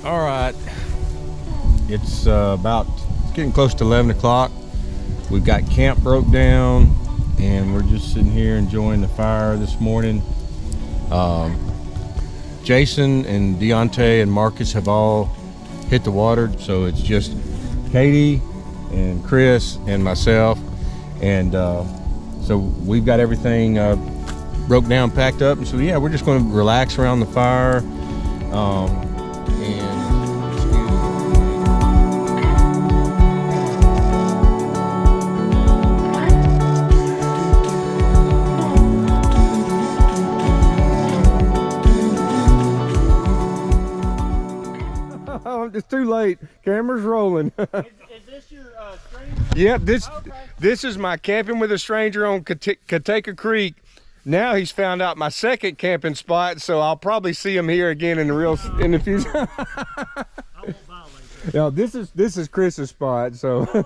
All right, it's getting close to 11 o'clock. We've got camp broke down and we're just sitting here enjoying the fire this morning. Jason and Deontay and Marcus have all hit the water, so it's just Katie and Chris and myself, and so we've got everything broke down, packed up, and so yeah, we're just going to relax around the fire. It's too late. Camera's rolling. Is this your stranger? Yep, Okay. this is my camping with a stranger on Cotaco Creek. Now he's found out my second camping spot, so I'll probably see him here again in the future. I won't violate that. Yeah, this is Chris's spot, so.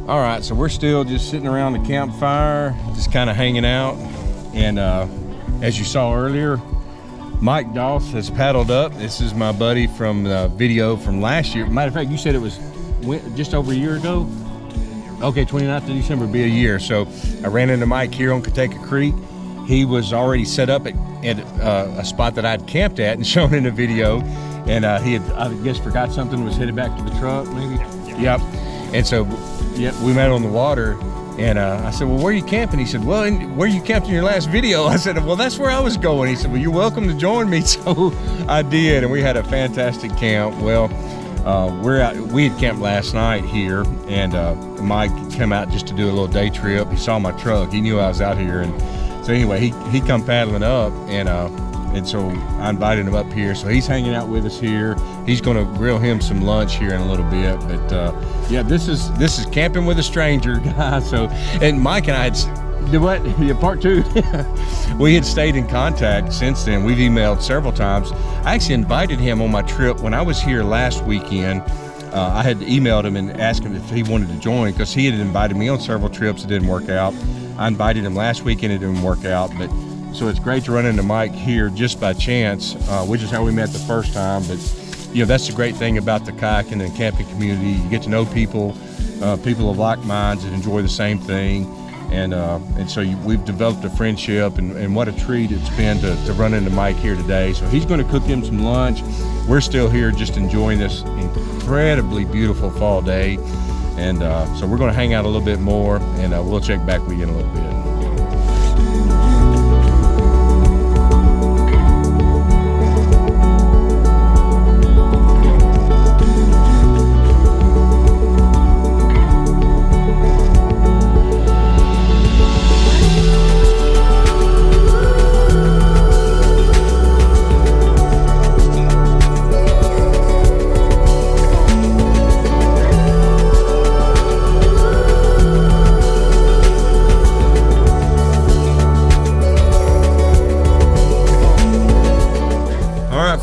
All right, so we're still just sitting around the campfire, just kind of hanging out. And as you saw earlier, Mike Doss has paddled up. This is my buddy from the video from last year. Matter of fact, you said it was just over a year ago? Okay, 29th of December would be a year. So I ran into Mike here on Cotaco Creek. He was already set up at a spot that I'd camped at and shown in the video. And he had, I guess, forgot something, was headed back to the truck, maybe? Yep. And so, yep, we met on the water, and I said, well, where are you camping? He said, well, where you camped in your last video? I said, well, that's where I was going. He said, well, you're welcome to join me. So I did, and we had a fantastic camp. Well, we had camped last night here, and Mike came out just to do a little day trip. He saw my truck. He knew I was out here, and so anyway, he come paddling up, and so I invited him up here. So he's hanging out with us here. He's going to grill him some lunch here in a little bit. But yeah, this is camping with a stranger, guys. So, and Mike and I had what? Yeah, part two. We had stayed in contact since then. We've emailed several times. I actually invited him on my trip when I was here last weekend. I had emailed him and asked him if he wanted to join, because he had invited me on several trips. It didn't work out. I invited him last weekend. It didn't work out, but. So it's great to run into Mike here just by chance, which is how we met the first time. But you know, that's the great thing about the kayaking and camping community. You get to know people, people of like minds that enjoy the same thing, and so we've developed a friendship. And what a treat it's been to run into Mike here today. So he's going to cook him some lunch. We're still here just enjoying this incredibly beautiful fall day, and so we're going to hang out a little bit more, and we'll check back with you in a little bit.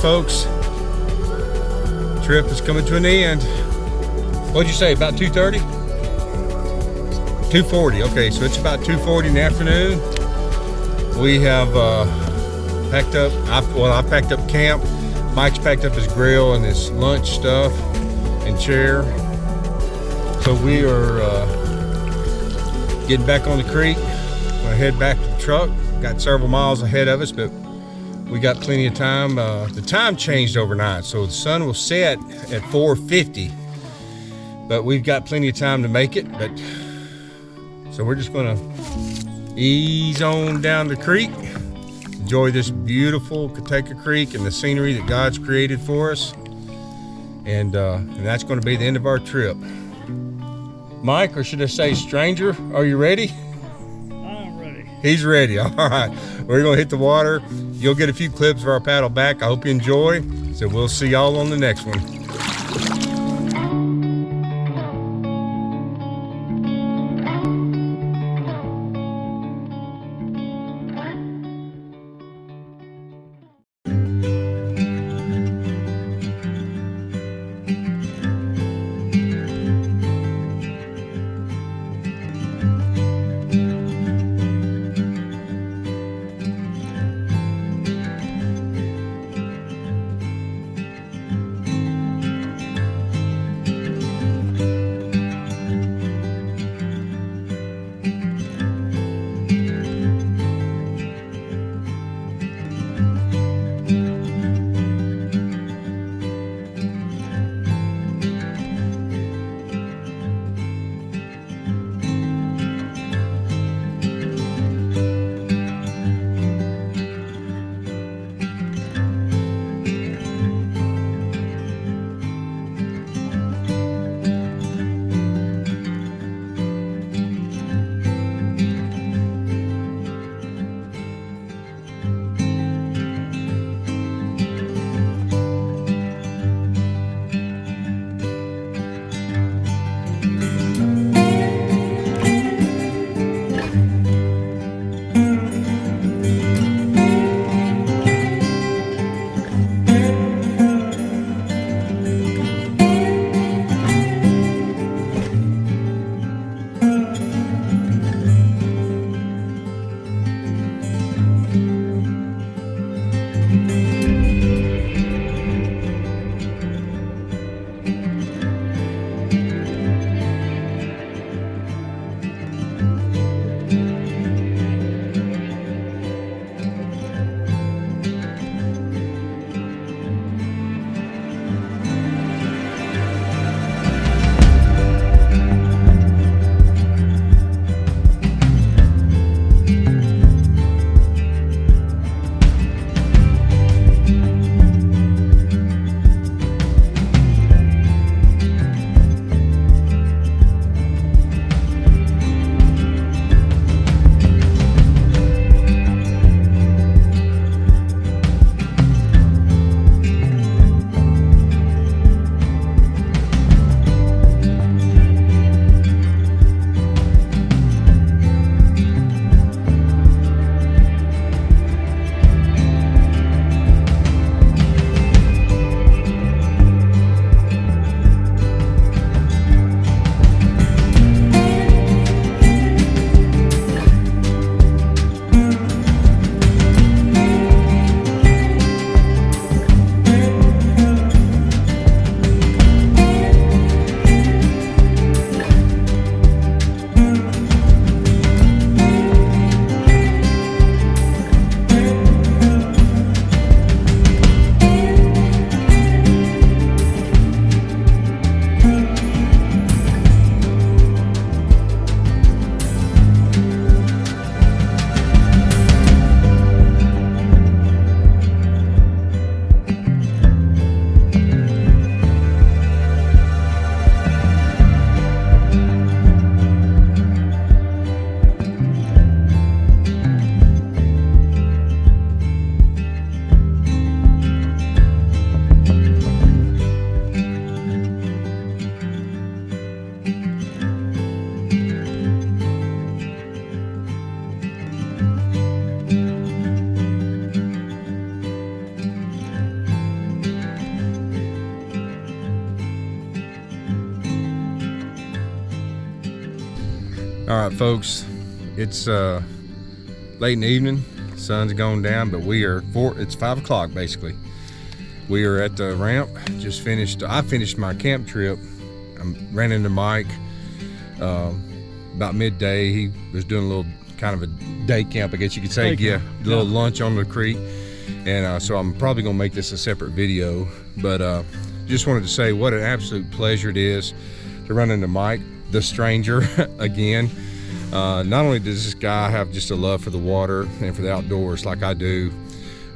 Folks, trip is coming to an end. What'd you say, about 2:30? 2:40. Okay, so it's about 2:40 in the afternoon. We have packed up. I packed up camp. Mike's packed up his grill and his lunch stuff and chair. So we are getting back on the creek. We're gonna head back to the truck. Got several miles ahead of us, but we got plenty of time. The time changed overnight, so the sun will set at 4:50, but we've got plenty of time to make it. But so we're just gonna ease on down the creek, enjoy this beautiful Cotaco Creek and the scenery that God's created for us, and that's going to be the end of our trip. Mike, or should I say stranger, are you ready? I'm ready. He's ready. All right, we're gonna hit the water. You'll get a few clips of our paddle back. I hope you enjoy. So we'll see y'all on the next one. All right, folks, it's late in the evening, sun's gone down, but it's 5 o'clock basically. We are at the ramp, just finished, I finished my camp trip. I ran into Mike about midday. He was doing a little kind of a day camp, I guess you could say. Yeah, a little lunch on the creek. And so I'm probably gonna make this a separate video, but just wanted to say what an absolute pleasure it is to run into Mike, the stranger, again. Not only does this guy have just a love for the water and for the outdoors like I do,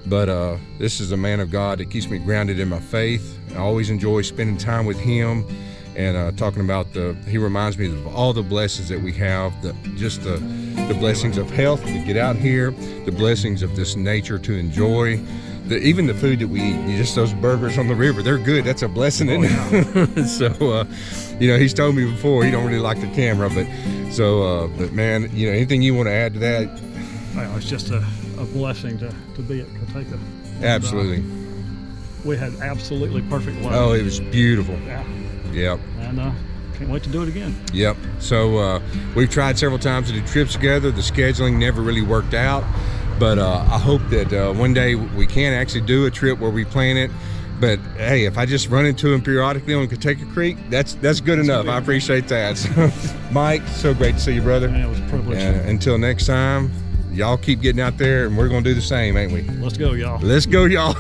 But this is a man of God that keeps me grounded in my faith. I always enjoy spending time with him and talking about he reminds me of all the blessings that we have, the blessings of health to get out here, the blessings of this nature to enjoy, even the food that we eat. Just those burgers on the river, they're good. That's a blessing, isn't it? So, he's told me before he don't really like the camera, but man, anything you want to add to that? Well, it's just a blessing to be at Cotaco. Absolutely. We had absolutely perfect weather. Oh, it was beautiful. Yeah. Yep. And can't wait to do it again. Yep. So we've tried several times to do trips together. The scheduling never really worked out, but I hope that one day we can actually do a trip where we plan it. But hey, if I just run into him periodically on Cotaco Creek, that's good enough. I appreciate that. So, Mike, so great to see you, brother. Man, it was a privilege. Until next time, y'all keep getting out there, and we're gonna do the same, ain't we? Let's go, y'all. Let's go, y'all.